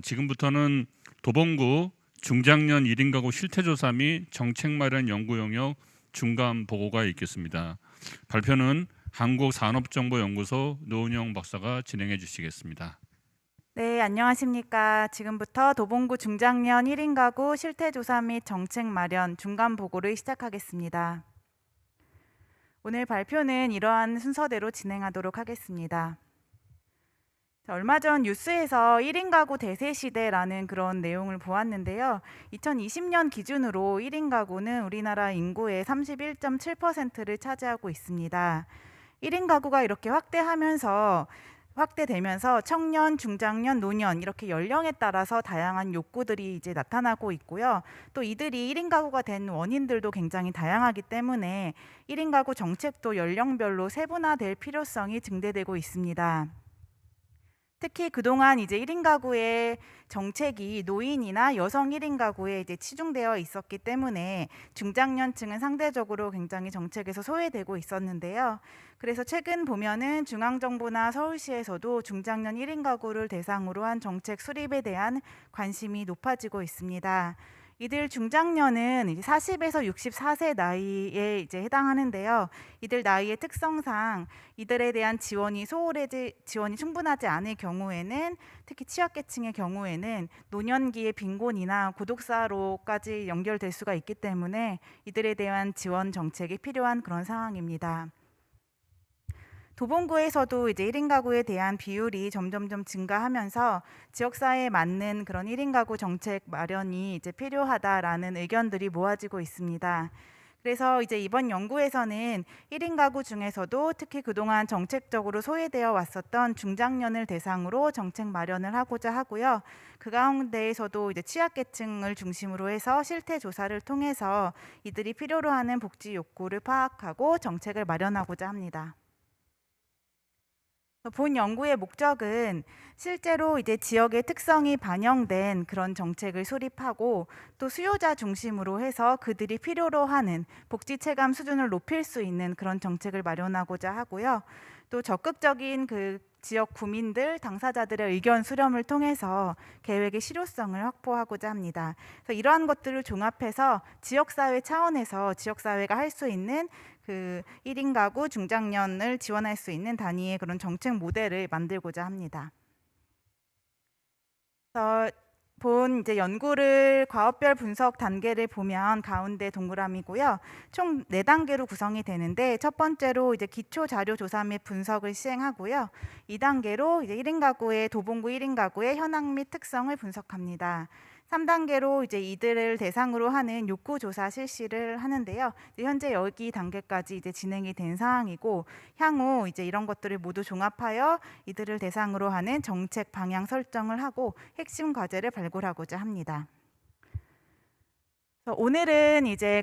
지금부터는 도봉구 중장년 1인 가구 실태조사 및 정책 마련 연구 용역 중간 보고가 있겠습니다. 발표는 한국산업정보연구소 노은영 박사가 진행해 주시겠습니다. 네, 안녕하십니까. 지금부터 도봉구 중장년 1인 가구 실태조사 및 정책 마련 중간 보고를 시작하겠습니다. 오늘 발표는 이러한 순서대로 진행하도록 하겠습니다. 얼마 전 뉴스에서 1인 가구 대세 시대라는 그런 내용을 보았는데요. 2020년 기준으로 1인 가구는 우리나라 인구의 31.7%를 차지하고 있습니다. 1인 가구가 이렇게 확대되면서 청년, 중장년, 노년 이렇게 연령에 따라서 다양한 욕구들이 이제 나타나고 있고요. 또 이들이 1인 가구가 된 원인들도 굉장히 다양하기 때문에 1인 가구 정책도 연령별로 세분화될 필요성이 증대되고 있습니다. 특히 그동안 이제 1인 가구의 정책이 노인이나 여성 1인 가구에 이제 치중되어 있었기 때문에 중장년층은 상대적으로 굉장히 정책에서 소외되고 있었는데요. 그래서 최근 보면은 중앙정부나 서울시에서도 중장년 1인 가구를 대상으로 한 정책 수립에 대한 관심이 높아지고 있습니다. 이들 중장년은 40에서 64세 나이에 이제 해당하는데요. 이들 나이의 특성상 이들에 대한 지원이 충분하지 않을 경우에는, 특히 취약계층의 경우에는 노년기의 빈곤이나 고독사로까지 연결될 수가 있기 때문에 이들에 대한 지원 정책이 필요한 그런 상황입니다. 도봉구에서도 이제 1인 가구에 대한 비율이 점점점 증가하면서 지역사회에 맞는 그런 1인 가구 정책 마련이 이제 필요하다라는 의견들이 모아지고 있습니다. 그래서 이제 이번 연구에서는 1인 가구 중에서도 특히 그동안 정책적으로 소외되어 왔었던 중장년을 대상으로 정책 마련을 하고자 하고요. 그 가운데에서도 이제 취약계층을 중심으로 해서 실태 조사를 통해서 이들이 필요로 하는 복지 욕구를 파악하고 정책을 마련하고자 합니다. 본 연구의 목적은 실제로 이제 지역의 특성이 반영된 그런 정책을 수립하고 또 수요자 중심으로 해서 그들이 필요로 하는 복지 체감 수준을 높일 수 있는 그런 정책을 마련하고자 하고요. 또 적극적인 그 지역 구민들, 당사자들의 의견 수렴을 통해서 계획의 실효성을 확보하고자 합니다. 그래서 이러한 것들을 종합해서 지역사회 차원에서 지역사회가 할 수 있는 그 1인 가구 중장년을 지원할 수 있는 단위의 그런 정책 모델을 만들고자 합니다. 본 이제 연구를 과업별 분석 단계를 보면 가운데 동그라미고요. 총 4단계로 구성이 되는데 첫 번째로 이제 기초 자료 조사 및 분석을 시행하고요. 2단계로 이제 1인 가구의 도봉구 1인 가구의 현황 및 특성을 분석합니다. 3단계로 이제 이들을 대상으로 하는 욕구 조사 실시를 하는데요. 현재 여기 단계까지 이제 진행이 된 상황이고 향후 이제 이런 것들을 모두 종합하여 이들을 대상으로 하는 정책 방향 설정을 하고 핵심 과제를 발굴하고자 합니다. 오늘은 이제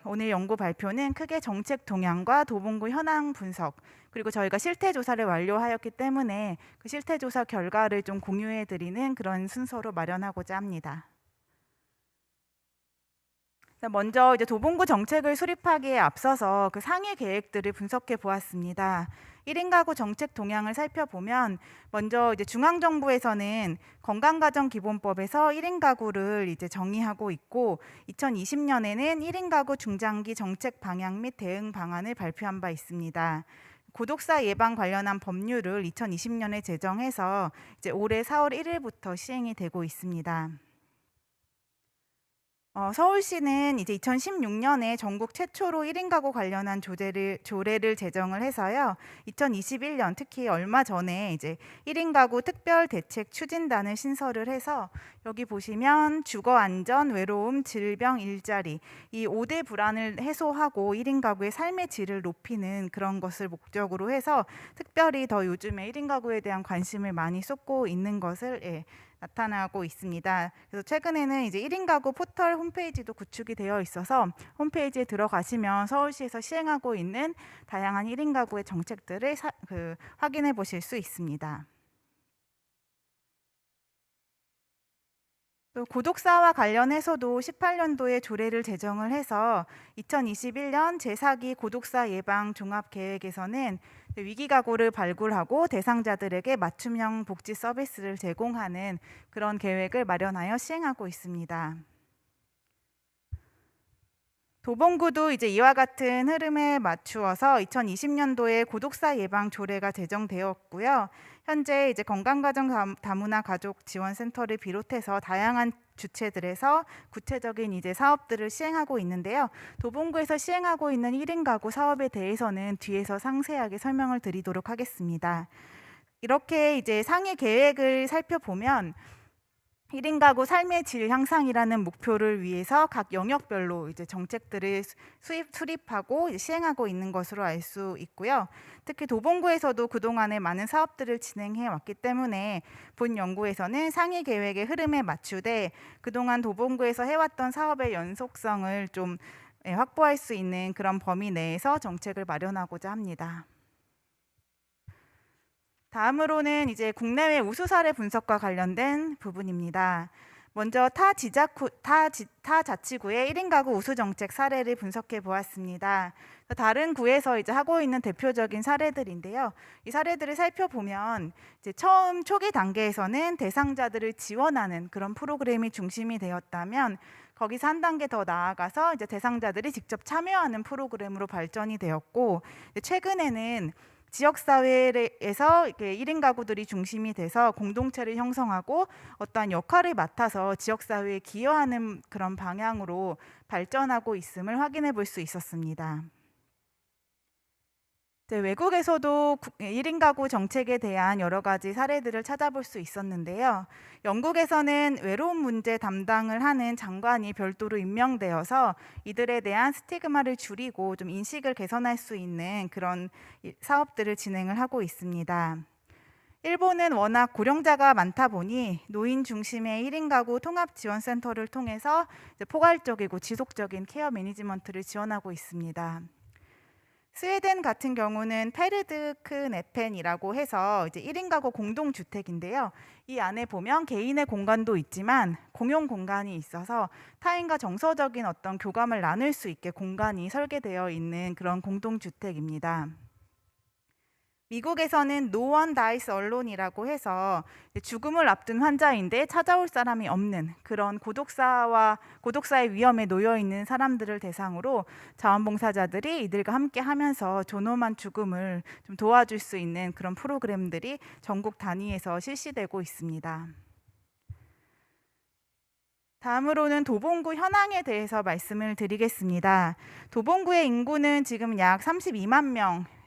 오늘 연구 발표는 크게 정책 동향과 도봉구 현황 분석, 그리고 저희가 실태 조사를 완료하였기 때문에 그 실태 조사 결과를 좀 공유해 드리는 그런 순서로 마련하고자 합니다. 먼저 이제 도봉구 정책을 수립하기에 앞서서 그 상위 계획들을 분석해 보았습니다. 1인 가구 정책 동향을 살펴보면 먼저 이제 중앙정부에서는 건강가정기본법에서 1인 가구를 이제 정의하고 있고 2020년에는 1인 가구 중장기 정책 방향 및 대응 방안을 발표한 바 있습니다. 고독사 예방 관련한 법률을 2020년에 제정해서 이제 올해 4월 1일부터 시행이 되고 있습니다. 서울시는 이제 2016년에 전국 최초로 1인 가구 관련한 조례를 제정을 해서요. 2021년 특히 얼마 전에 이제 1인 가구 특별 대책 추진단을 신설을 해서 여기 보시면 주거 안전, 외로움, 질병, 일자리 이 5대 불안을 해소하고 1인 가구의 삶의 질을 높이는 그런 것을 목적으로 해서 특별히 더 요즘에 1인 가구에 대한 관심을 많이 쏟고 있는 것을 나타나고 있습니다. 그래서 최근에는 이제 1인 가구 포털 홈페이지도 구축이 되어 있어서 홈페이지에 들어가시면 서울시에서 시행하고 있는 다양한 1인 가구의 정책들을 확인해 보실 수 있습니다. 또 고독사와 관련해서도 18년도에 조례를 제정을 해서 2021년 제4기 고독사 예방 종합계획에서는 위기가구를 발굴하고 대상자들에게 맞춤형 복지 서비스를 제공하는 그런 계획을 마련하여 시행하고 있습니다. 도봉구도 이제 이와 같은 흐름에 맞추어서 2020년도에 고독사 예방 조례가 제정되었고요. 현재 이제 건강가정 다문화 가족 지원센터를 비롯해서 다양한 주체들에서 구체적인 이제 사업들을 시행하고 있는데요. 도봉구에서 시행하고 있는 1인 가구 사업에 대해서는 뒤에서 상세하게 설명을 드리도록 하겠습니다. 이렇게 이제 상위 계획을 살펴보면 1인 가구 삶의 질 향상이라는 목표를 위해서 각 영역별로 이제 정책들을 수립하고 시행하고 있는 것으로 알 수 있고요. 특히 도봉구에서도 그동안에 많은 사업들을 진행해 왔기 때문에 본 연구에서는 상위 계획의 흐름에 맞추되 그동안 도봉구에서 해왔던 사업의 연속성을 좀 확보할 수 있는 그런 범위 내에서 정책을 마련하고자 합니다. 다음으로는 이제 국내외 우수 사례 분석과 관련된 부분입니다. 먼저 타 자치구의 1인 가구 우수 정책 사례를 분석해 보았습니다. 다른 구에서 이제 하고 있는 대표적인 사례들인데요. 이 사례들을 살펴보면 이제 처음 초기 단계에서는 대상자들을 지원하는 그런 프로그램이 중심이 되었다면 거기서 한 단계 더 나아가서 이제 대상자들이 직접 참여하는 프로그램으로 발전이 되었고 최근에는 지역사회에서 1인 가구들이 중심이 돼서 공동체를 형성하고 어떠한 역할을 맡아서 지역사회에 기여하는 그런 방향으로 발전하고 있음을 확인해 볼 수 있었습니다. 외국에서도 1인 가구 정책에 대한 여러 가지 사례들을 찾아볼 수 있었는데요. 영국에서는 외로움 문제 담당을 하는 장관이 별도로 임명되어서 이들에 대한 스티그마를 줄이고 좀 인식을 개선할 수 있는 그런 사업들을 진행을 하고 있습니다. 일본은 워낙 고령자가 많다 보니 노인 중심의 1인 가구 통합지원센터를 통해서 포괄적이고 지속적인 케어 매니지먼트를 지원하고 있습니다. 스웨덴 같은 경우는 페르드크네펜이라고 해서 이제 1인 가구 공동주택인데요. 이 안에 보면 개인의 공간도 있지만 공용 공간이 있어서 타인과 정서적인 어떤 교감을 나눌 수 있게 공간이 설계되어 있는 그런 공동주택입니다. 미국에서는 No One Dies Alone이라고 해서 죽음을 앞둔 환자인데 찾아올 사람이 없는 그런 고독사의 위험에 놓여 있는 사람들을 대상으로 자원봉사자들이 이들과 함께 하면서 존엄한 죽음을 좀 도와줄 수 있는 그런 프로그램들이 전국 단위에서 실시되고 있습니다. 다음으로는 도봉구 현황에 대해서 말씀을 드리겠습니다. 도봉구의 인구는 지금 약 32만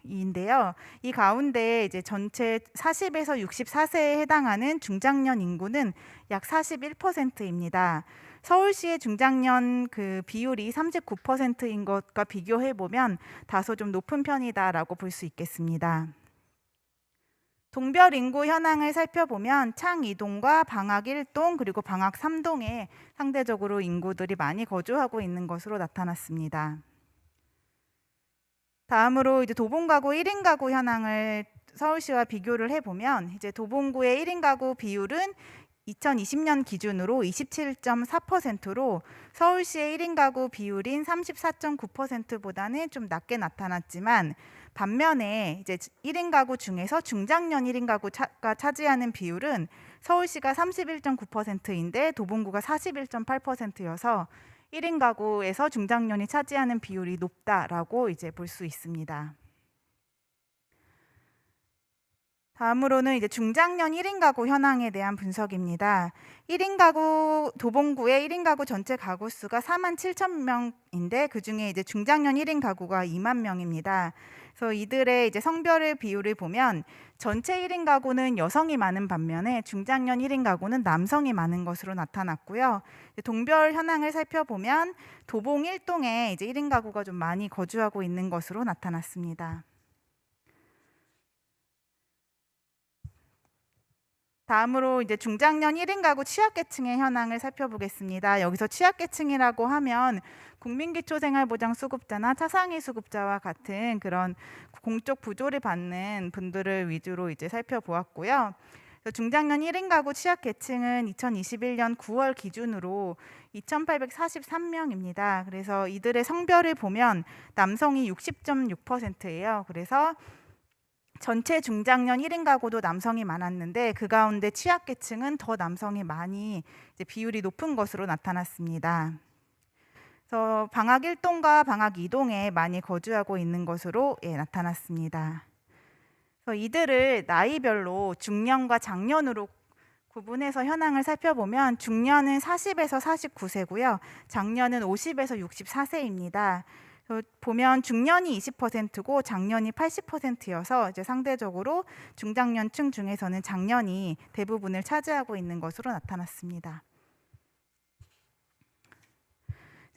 명인데요. 이 가운데 이제 전체 40에서 64세에 해당하는 중장년 인구는 약 41%입니다. 서울시의 중장년 그 비율이 39%인 것과 비교해 보면 다소 좀 높은 편이다라고 볼 수 있겠습니다. 동별 인구 현황을 살펴보면 창 2동과 방학 1동 그리고 방학 3동에 상대적으로 인구들이 많이 거주하고 있는 것으로 나타났습니다. 다음으로 이제 도봉가구 1인 가구 현황을 서울시와 비교를 해보면 이제 도봉구의 1인 가구 비율은 2020년 기준으로 27.4%로 서울시의 1인 가구 비율인 34.9%보다는 좀 낮게 나타났지만 반면에 이제 1인 가구 중에서 중장년 1인 가구가 차지하는 비율은 서울시가 31.9%인데 도봉구가 41.8%여서 1인 가구에서 중장년이 차지하는 비율이 높다라고 이제 볼 수 있습니다. 다음으로는 이제 중장년 1인 가구 현황에 대한 분석입니다. 1인 가구 도봉구의 1인 가구 전체 가구 수가 4만 7천 명인데 그중에 이제 중장년 1인 가구가 2만 명입니다. 그래서 이들의 이제 성별 비율을 보면 전체 1인 가구는 여성이 많은 반면에 중장년 1인 가구는 남성이 많은 것으로 나타났고요. 동별 현황을 살펴보면 도봉 1동에 이제 1인 가구가 좀 많이 거주하고 있는 것으로 나타났습니다. 다음으로 이제 중장년 1인 가구 취약계층의 현황을 살펴보겠습니다. 여기서 취약계층이라고 하면 국민기초생활보장수급자나 차상위 수급자와 같은 그런 공적 부조를 받는 분들을 위주로 이제 살펴보았고요. 그래서 중장년 1인 가구 취약계층은 2021년 9월 기준으로 2,843명입니다. 그래서 이들의 성별을 보면 남성이 60.6%예요. 그래서 전체 중장년 1인 가구도 남성이 많았는데 그 가운데 취약계층은 더 남성이 많이 이제 비율이 높은 것으로 나타났습니다. 그래서 방학 1동과 방학 2동에 많이 거주하고 있는 것으로 나타났습니다. 그래서 이들을 나이별로 중년과 장년으로 구분해서 현황을 살펴보면 중년은 40에서 49세고요. 장년은 50에서 64세입니다. 보면 중년이 20%고 장년이 80%여서 이제 상대적으로 중장년층 중에서는 장년이 대부분을 차지하고 있는 것으로 나타났습니다.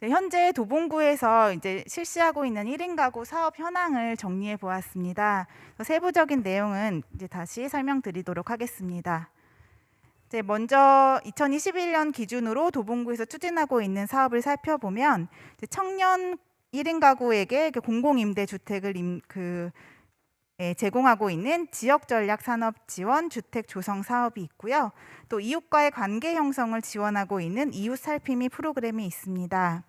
현재 도봉구에서 이제 실시하고 있는 1인 가구 사업 현황을 정리해 보았습니다. 세부적인 내용은 이제 다시 설명드리도록 하겠습니다. 이제 먼저 2021년 기준으로 도봉구에서 추진하고 있는 사업을 살펴보면 이제 청년 1인 가구에게 공공임대주택을 제공하고 있는 지역전략산업지원 주택 조성 사업이 있고요. 또 이웃과의 관계 형성을 지원하고 있는 이웃 살피미 프로그램이 있습니다.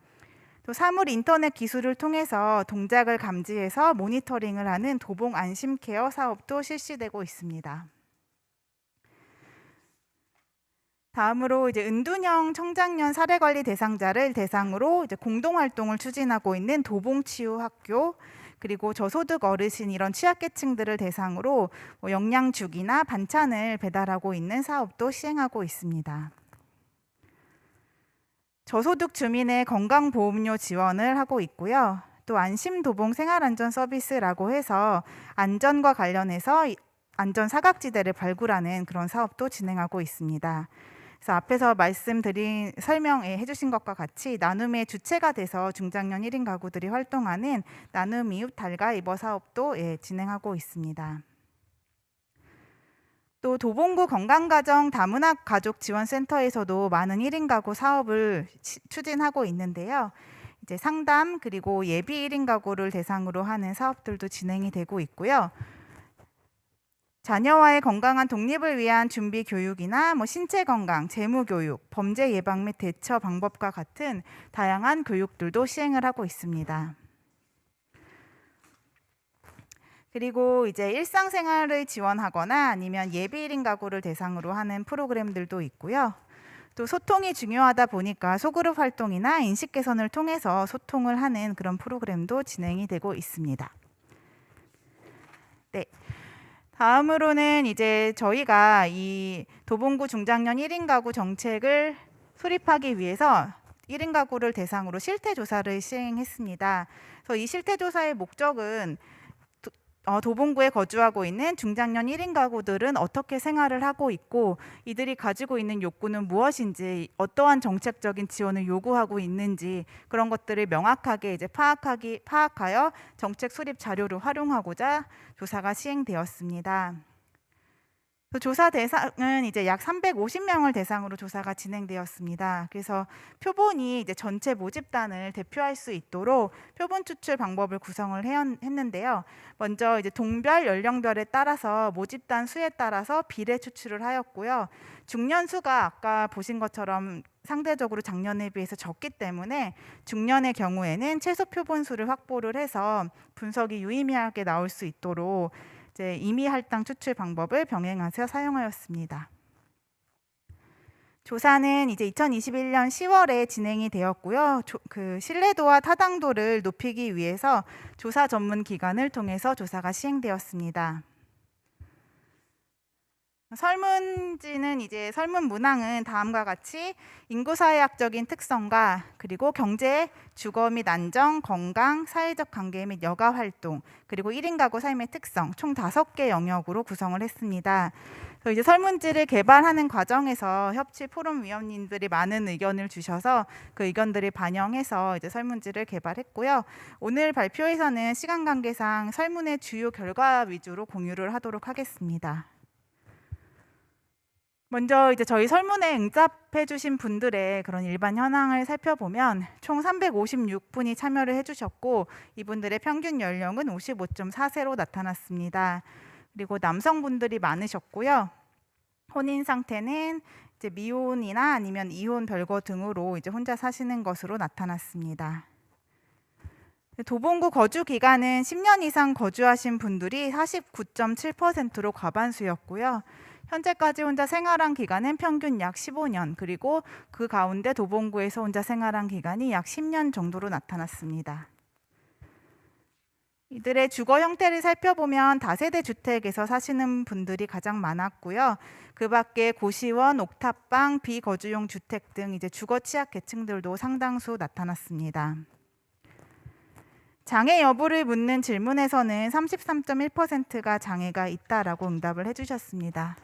또 사물 인터넷 기술을 통해서 동작을 감지해서 모니터링을 하는 도봉 안심케어 사업도 실시되고 있습니다. 다음으로 이제 은둔형 청장년 사례관리 대상자를 대상으로 이제 공동활동을 추진하고 있는 도봉치유학교, 그리고 저소득 어르신 이런 취약계층들을 대상으로 영양죽이나 반찬을 배달하고 있는 사업도 시행하고 있습니다. 저소득 주민의 건강보험료 지원을 하고 있고요. 또 안심도봉 생활안전 서비스라고 해서 안전과 관련해서 안전 사각지대를 발굴하는 그런 사업도 진행하고 있습니다. 그래서 앞에서 설명해 주신 것과 같이 나눔의 주체가 돼서 중장년 1인 가구들이 활동하는 나눔 이웃 달가이버 사업도 진행하고 있습니다. 또 도봉구 건강가정 다문화 가족 지원센터에서도 많은 1인 가구 사업을 추진하고 있는데요. 이제 상담 그리고 예비 1인 가구를 대상으로 하는 사업들도 진행이 되고 있고요. 자녀와의 건강한 독립을 위한 준비 교육이나 신체 건강, 재무 교육, 범죄 예방 및 대처 방법과 같은 다양한 교육들도 시행을 하고 있습니다. 그리고 이제 일상생활을 지원하거나 아니면 예비 1인 가구를 대상으로 하는 프로그램들도 있고요. 또 소통이 중요하다 보니까 소그룹 활동이나 인식 개선을 통해서 소통을 하는 그런 프로그램도 진행이 되고 있습니다. 네. 다음으로는 이제 저희가 이 도봉구 중장년 1인 가구 정책을 수립하기 위해서 1인 가구를 대상으로 실태 조사를 시행했습니다. 그래서 이 실태 조사의 목적은 도봉구에 거주하고 있는 중장년 1인 가구들은 어떻게 생활을 하고 있고 이들이 가지고 있는 욕구는 무엇인지, 어떠한 정책적인 지원을 요구하고 있는지 그런 것들을 명확하게 이제 파악하여 정책 수립 자료로 활용하고자 조사가 시행되었습니다. 조사 대상은 이제 약 350명을 대상으로 조사가 진행되었습니다. 그래서 표본이 이제 전체 모집단을 대표할 수 있도록 표본 추출 방법을 구성을 했는데요. 먼저 이제 동별 연령별에 따라서 모집단 수에 따라서 비례 추출을 하였고요. 중년 수가 아까 보신 것처럼 상대적으로 작년에 비해서 적기 때문에 중년의 경우에는 최소 표본 수를 확보를 해서 분석이 유의미하게 나올 수 있도록 이제 임의 할당 추출 방법을 병행해서 사용하였습니다. 조사는 이제 2021년 10월에 진행이 되었고요. 그 신뢰도와 타당도를 높이기 위해서 조사 전문 기관을 통해서 조사가 시행되었습니다. 설문지는 이제 설문 문항은 다음과 같이 인구사회학적인 특성과 그리고 경제, 주거 및 안정, 건강, 사회적 관계 및 여가 활동, 그리고 1인 가구 삶의 특성 총 5개 영역으로 구성을 했습니다. 그래서 이제 설문지를 개발하는 과정에서 협치 포럼 위원님들이 많은 의견을 주셔서 그 의견들을 반영해서 이제 설문지를 개발했고요. 오늘 발표에서는 시간 관계상 설문의 주요 결과 위주로 공유를 하도록 하겠습니다. 먼저 이제 저희 설문에 응답해 주신 분들의 그런 일반 현황을 살펴보면 총 356분이 참여를 해주셨고 이분들의 평균 연령은 55.4세로 나타났습니다. 그리고 남성분들이 많으셨고요. 혼인 상태는 이제 미혼이나 아니면 이혼 별거 등으로 이제 혼자 사시는 것으로 나타났습니다. 도봉구 거주 기간은 10년 이상 거주하신 분들이 49.7%로 과반수였고요. 현재까지 혼자 생활한 기간은 평균 약 15년, 그리고 그 가운데 도봉구에서 혼자 생활한 기간이 약 10년 정도로 나타났습니다. 이들의 주거 형태를 살펴보면 다세대 주택에서 사시는 분들이 가장 많았고요. 그 밖에 고시원, 옥탑방, 비거주용 주택 등 이제 주거 취약 계층들도 상당수 나타났습니다. 장애 여부를 묻는 질문에서는 33.1%가 장애가 있다라고 응답을 해주셨습니다.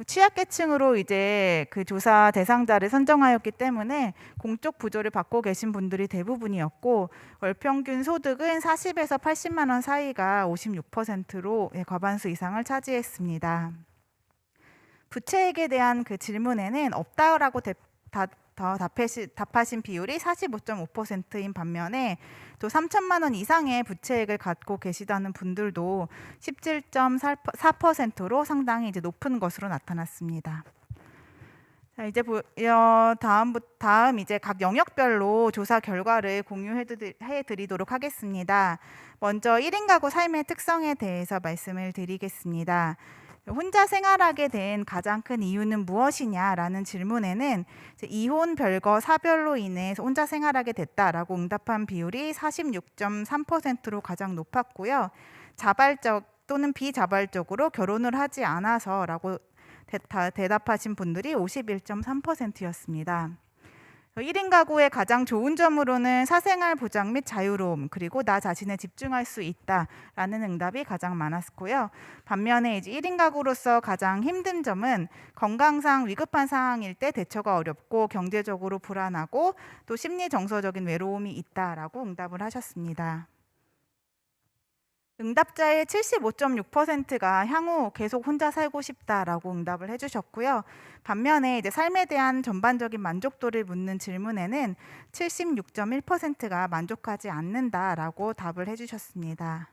취약계층으로 이제 그 조사 대상자를 선정하였기 때문에 공적 부조를 받고 계신 분들이 대부분이었고, 월평균 소득은 40에서 80만 원 사이가 56%로 과반수 이상을 차지했습니다. 부채액에 대한 그 질문에는 없다라고 답하신 비율이 45.5%인 반면에 또 3천만 원 이상의 부채액을 갖고 계시다는 분들도 17.4%로 상당히 이제 높은 것으로 나타났습니다. 자, 이제 다음 이제 각 영역별로 조사 결과를 공유해 드리도록 하겠습니다. 먼저 1인 가구 삶의 특성에 대해서 말씀을 드리겠습니다. 혼자 생활하게 된 가장 큰 이유는 무엇이냐라는 질문에는 이혼, 별거, 사별로 인해 혼자 생활하게 됐다라고 응답한 비율이 46.3%로 가장 높았고요. 자발적 또는 비자발적으로 결혼을 하지 않아서라고 대답하신 분들이 51.3%였습니다. 1인 가구의 가장 좋은 점으로는 사생활 보장 및 자유로움, 그리고 나 자신에 집중할 수 있다라는 응답이 가장 많았고요. 반면에 이제 1인 가구로서 가장 힘든 점은 건강상 위급한 상황일 때 대처가 어렵고 경제적으로 불안하고 또 심리 정서적인 외로움이 있다라고 응답을 하셨습니다. 응답자의 75.6%가 향후 계속 혼자 살고 싶다라고 응답을 해주셨고요. 반면에 이제 삶에 대한 전반적인 만족도를 묻는 질문에는 76.1%가 만족하지 않는다라고 답을 해주셨습니다.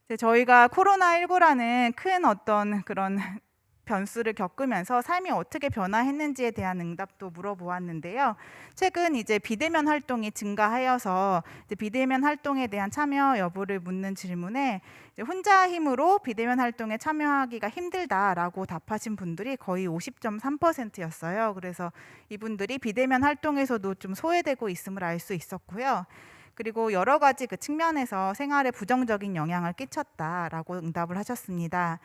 이제 저희가 코로나19라는 큰 어떤 그런 변수를 겪으면서 삶이 어떻게 변화했는지에 대한 응답도 물어보았는데요. 최근 이제 비대면 활동이 증가하여서 이제 비대면 활동에 대한 참여 여부를 묻는 질문에 이제 혼자 힘으로 비대면 활동에 참여하기가 힘들다라고 답하신 분들이 거의 50.3%였어요. 그래서 이분들이 비대면 활동에서도 좀 소외되고 있음을 알 수 있었고요. 그리고 여러 가지 그 측면에서 생활에 부정적인 영향을 끼쳤다라고 응답을 하셨습니다.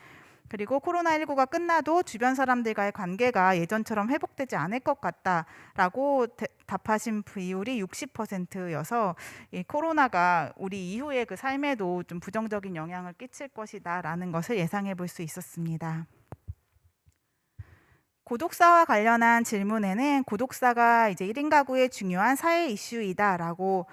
그리고 코로나19가 끝나도 주변 사람들과의 관계가 예전처럼 회복되지 않을 것 같다라고 답하신 비율이 60%여서 이 코로나가 우리 이후의 그 삶에도 좀 부정적인 영향을 끼칠 것이다라는 것을 예상해 볼 수 있었습니다. 고독사와 관련한 질문에는 고독사가 이제 1인 가구의 중요한 사회 이슈이다라고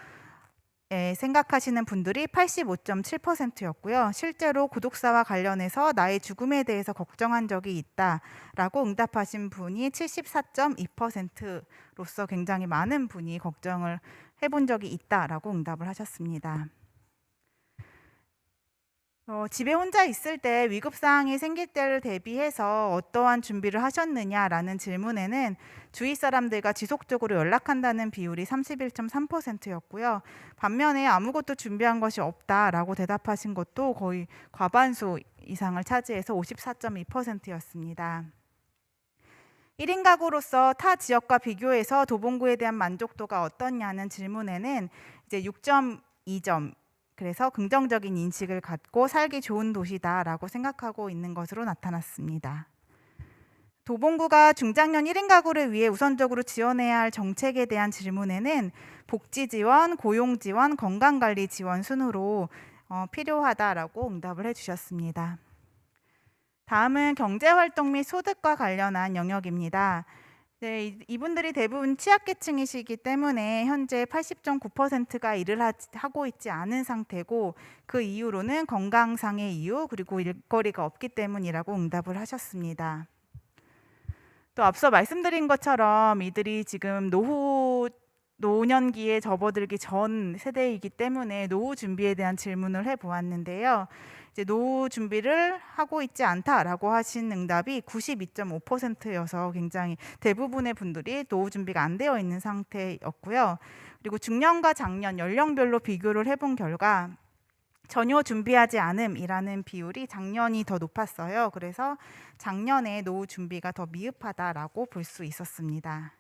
생각하시는 분들이 85.7%였고요. 실제로 고독사와 관련해서 나의 죽음에 대해서 걱정한 적이 있다라고 응답하신 분이 74.2%로서 굉장히 많은 분이 걱정을 해본 적이 있다라고 응답을 하셨습니다. 집에 혼자 있을 때 위급 상황이 생길 때를 대비해서 어떠한 준비를 하셨느냐라는 질문에는 주위 사람들과 지속적으로 연락한다는 비율이 31.3%였고요. 반면에 아무것도 준비한 것이 없다라고 대답하신 것도 거의 과반수 이상을 차지해서 54.2%였습니다. 1인 가구로서 타 지역과 비교해서 도봉구에 대한 만족도가 어떠냐는 질문에는 이제 6.2점, 그래서 긍정적인 인식을 갖고 살기 좋은 도시다라고 생각하고 있는 것으로 나타났습니다. 도봉구가 중장년 1인 가구를 위해 우선적으로 지원해야 할 정책에 대한 질문에는 복지 지원, 고용 지원, 건강관리 지원 순으로 필요하다라고 응답을 해주셨습니다. 다음은 경제활동 및 소득과 관련한 영역입니다. 네, 이분들이 대부분 취약계층이시기 때문에 현재 80.9%가 일을 하고 있지 않은 상태고, 그 이유로는 건강상의 이유 그리고 일거리가 없기 때문이라고 응답을 하셨습니다. 또 앞서 말씀드린 것처럼 이들이 지금 노후 노년기에 접어들기 전 세대이기 때문에 노후 준비에 대한 질문을 해보았는데요. 이제 노후 준비를 하고 있지 않다라고 하신 응답이 92.5%여서 굉장히 대부분의 분들이 노후 준비가 안 되어 있는 상태였고요. 그리고 중년과 장년 연령별로 비교를 해본 결과 전혀 준비하지 않음이라는 비율이 장년이 더 높았어요. 그래서 장년에 노후 준비가 더 미흡하다라고 볼 수 있었습니다.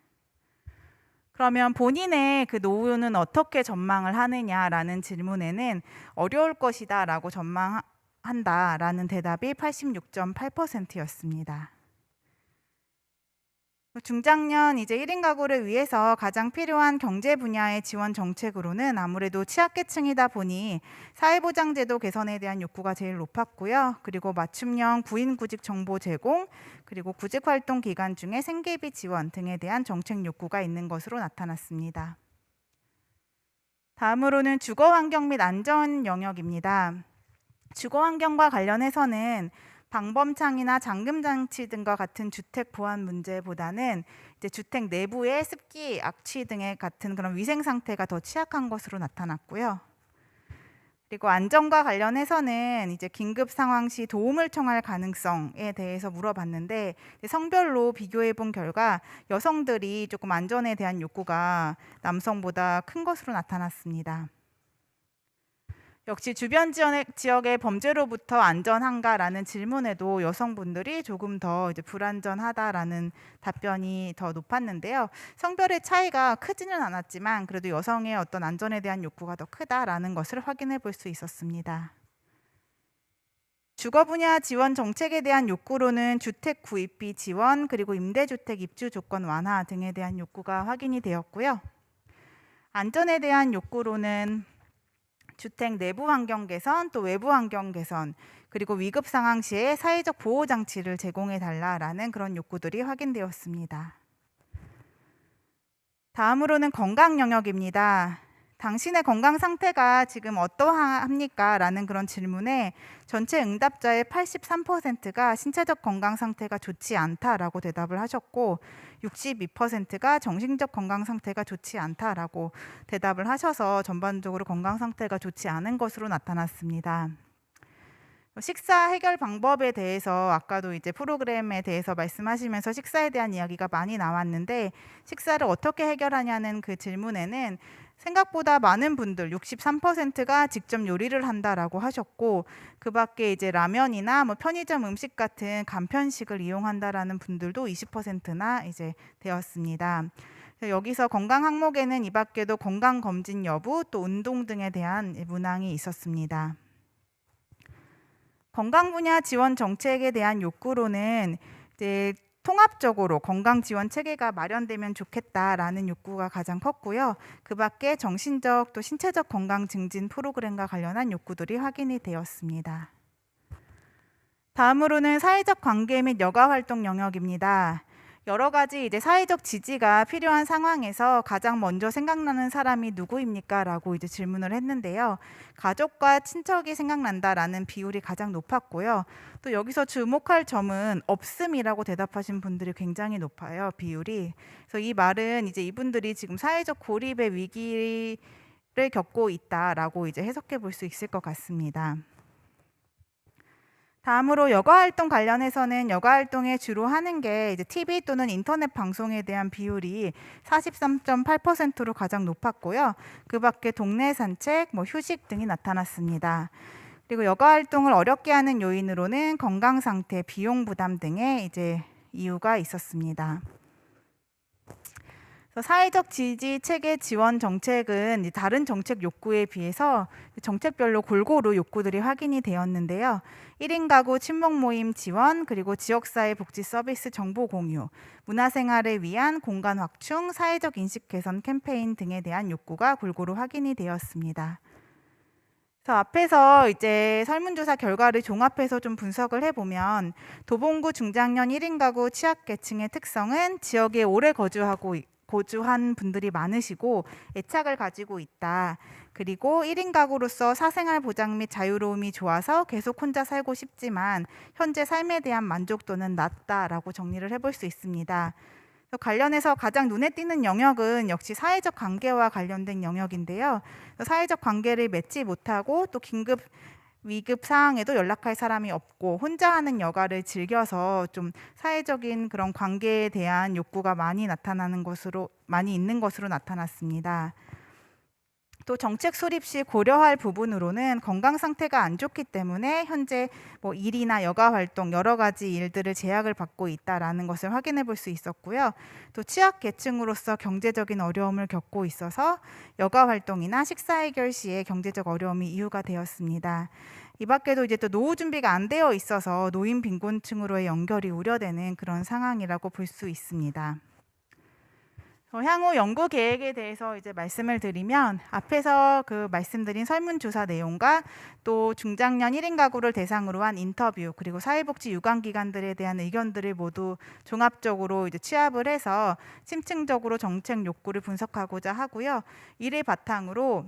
그러면 본인의 그 노후는 어떻게 전망을 하느냐라는 질문에는 어려울 것이다라고 전망한다라는 대답이 86.8%였습니다. 중장년 이제 1인 가구를 위해서 가장 필요한 경제 분야의 지원 정책으로는 아무래도 취약계층이다 보니 사회보장제도 개선에 대한 욕구가 제일 높았고요. 그리고 맞춤형 부인구직 정보 제공, 그리고 구직활동 기간 중에 생계비 지원 등에 대한 정책 욕구가 있는 것으로 나타났습니다. 다음으로는 주거환경 및 안전 영역입니다. 주거환경과 관련해서는 방범창이나 잠금장치 등과 같은 주택 보안 문제보다는 이제 주택 내부의 습기, 악취 등의 같은 그런 위생 상태가 더 취약한 것으로 나타났고요. 그리고 안전과 관련해서는 이제 긴급 상황 시 도움을 청할 가능성에 대해서 물어봤는데 성별로 비교해 본 결과 여성들이 조금 안전에 대한 욕구가 남성보다 큰 것으로 나타났습니다. 역시 주변 지역의 범죄로부터 안전한가라는 질문에도 여성분들이 조금 더 이제 불안전하다라는 답변이 더 높았는데요. 성별의 차이가 크지는 않았지만 그래도 여성의 어떤 안전에 대한 욕구가 더 크다라는 것을 확인해 볼 수 있었습니다. 주거 분야 지원 정책에 대한 욕구로는 주택 구입비 지원, 그리고 임대주택 입주 조건 완화 등에 대한 욕구가 확인이 되었고요. 안전에 대한 욕구로는 주택 내부 환경 개선, 또 외부 환경 개선, 그리고 위급 상황 시에 사회적 보호 장치를 제공해 달라라는 그런 욕구들이 확인되었습니다. 다음으로는 건강 영역입니다. 당신의 건강 상태가 지금 어떠합니까? 라는 그런 질문에 전체 응답자의 83%가 신체적 건강 상태가 좋지 않다라고 대답을 하셨고 62%가 정신적 건강 상태가 좋지 않다라고 대답을 하셔서 전반적으로 건강 상태가 좋지 않은 것으로 나타났습니다. 식사 해결 방법에 대해서 아까도 이제 프로그램에 대해서 말씀하시면서 식사에 대한 이야기가 많이 나왔는데 식사를 어떻게 해결하냐는 그 질문에는 생각보다 많은 분들 63%가 직접 요리를 한다라고 하셨고 그 밖에 이제 라면이나 뭐 편의점 음식 같은 간편식을 이용한다라는 분들도 20%나 이제 되었습니다. 여기서 건강 항목에는 이 밖에도 건강 검진 여부 또 운동 등에 대한 문항이 있었습니다. 건강 분야 지원 정책에 대한 욕구로는 이제 통합적으로 건강 지원 체계가 마련되면 좋겠다라는 욕구가 가장 컸고요. 그 밖에 정신적 또 신체적 건강 증진 프로그램과 관련한 욕구들이 확인이 되었습니다. 다음으로는 사회적 관계 및 여가 활동 영역입니다. 여러 가지 이제 사회적 지지가 필요한 상황에서 가장 먼저 생각나는 사람이 누구입니까? 라고 이제 질문을 했는데요. 가족과 친척이 생각난다라는 비율이 가장 높았고요. 또 여기서 주목할 점은 없음이라고 대답하신 분들이 굉장히 높아요. 비율이. 그래서 이 말은 이제 이분들이 지금 사회적 고립의 위기를 겪고 있다라고 이제 해석해 볼 수 있을 것 같습니다. 다음으로 여가 활동 관련해서는 여가 활동에 주로 하는 게 이제 TV 또는 인터넷 방송에 대한 비율이 43.8%로 가장 높았고요. 그 밖에 동네 산책, 휴식 등이 나타났습니다. 그리고 여가 활동을 어렵게 하는 요인으로는 건강 상태, 비용 부담 등의 이제 이유가 있었습니다. 사회적 지지 체계 지원 정책은 다른 정책 욕구에 비해서 정책별로 골고루 욕구들이 확인이 되었는데요. 1인 가구 친목 모임 지원, 그리고 지역사회 복지 서비스 정보 공유, 문화생활을 위한 공간 확충, 사회적 인식 개선 캠페인 등에 대한 욕구가 골고루 확인이 되었습니다. 그래서 앞에서 이제 설문조사 결과를 종합해서 좀 분석을 해보면 도봉구 중장년 1인 가구 취약계층의 특성은 지역에 오래 거주한 분들이 많으시고 애착을 가지고 있다. 그리고 1인 가구로서 사생활 보장 및 자유로움이 좋아서 계속 혼자 살고 싶지만 현재 삶에 대한 만족도는 낮다라고 정리를 해볼 수 있습니다. 관련해서 가장 눈에 띄는 영역은 역시 사회적 관계와 관련된 영역인데요. 사회적 관계를 맺지 못하고 또 긴급 위급 상황에도 연락할 사람이 없고 혼자 하는 여가를 즐겨서 좀 사회적인 그런 관계에 대한 욕구가 많이 있는 것으로 나타났습니다. 또 정책 수립 시 고려할 부분으로는 건강 상태가 안 좋기 때문에 현재 일이나 여가 활동 여러 가지 일들을 제약을 받고 있다라는 것을 확인해 볼 수 있었고요. 또 취약 계층으로서 경제적인 어려움을 겪고 있어서 여가 활동이나 식사 해결 시에 경제적 어려움이 이유가 되었습니다. 이 밖에도 이제 또 노후 준비가 안 되어 있어서 노인 빈곤층으로의 연결이 우려되는 그런 상황이라고 볼 수 있습니다. 향후 연구 계획에 대해서 이제 말씀을 드리면 앞에서 그 말씀드린 설문조사 내용과 또 중장년 1인 가구를 대상으로 한 인터뷰 그리고 사회복지 유관기관들에 대한 의견들을 모두 종합적으로 이제 취합을 해서 심층적으로 정책 욕구를 분석하고자 하고요. 이를 바탕으로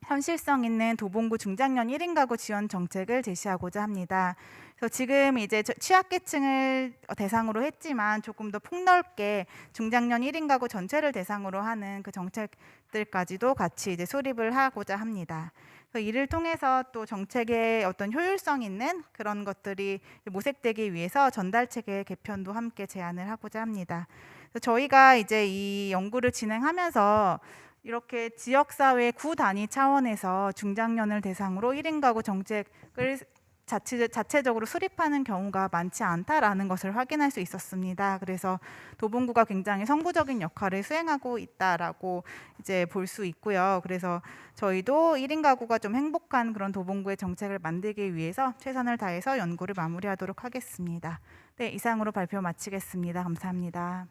현실성 있는 도봉구 중장년 1인 가구 지원 정책을 제시하고자 합니다. 그래서 지금 이제 취약계층을 대상으로 했지만 조금 더 폭넓게 중장년 1인 가구 전체를 대상으로 하는 그 정책들까지도 같이 이제 수립을 하고자 합니다. 그래서 이를 통해서 또 정책의 어떤 효율성 있는 그런 것들이 모색되기 위해서 전달체계 개편도 함께 제안을 하고자 합니다. 그래서 저희가 이제 이 연구를 진행하면서 이렇게 지역사회 구 단위 차원에서 중장년을 대상으로 1인 가구 정책을 자체적으로 수립하는 경우가 많지 않다라는 것을 확인할 수 있었습니다. 그래서 도봉구가 굉장히 선구적인 역할을 수행하고 있다라고 이제 볼 수 있고요. 그래서 저희도 1인 가구가 좀 행복한 그런 도봉구의 정책을 만들기 위해서 최선을 다해서 연구를 마무리하도록 하겠습니다. 네, 이상으로 발표 마치겠습니다. 감사합니다.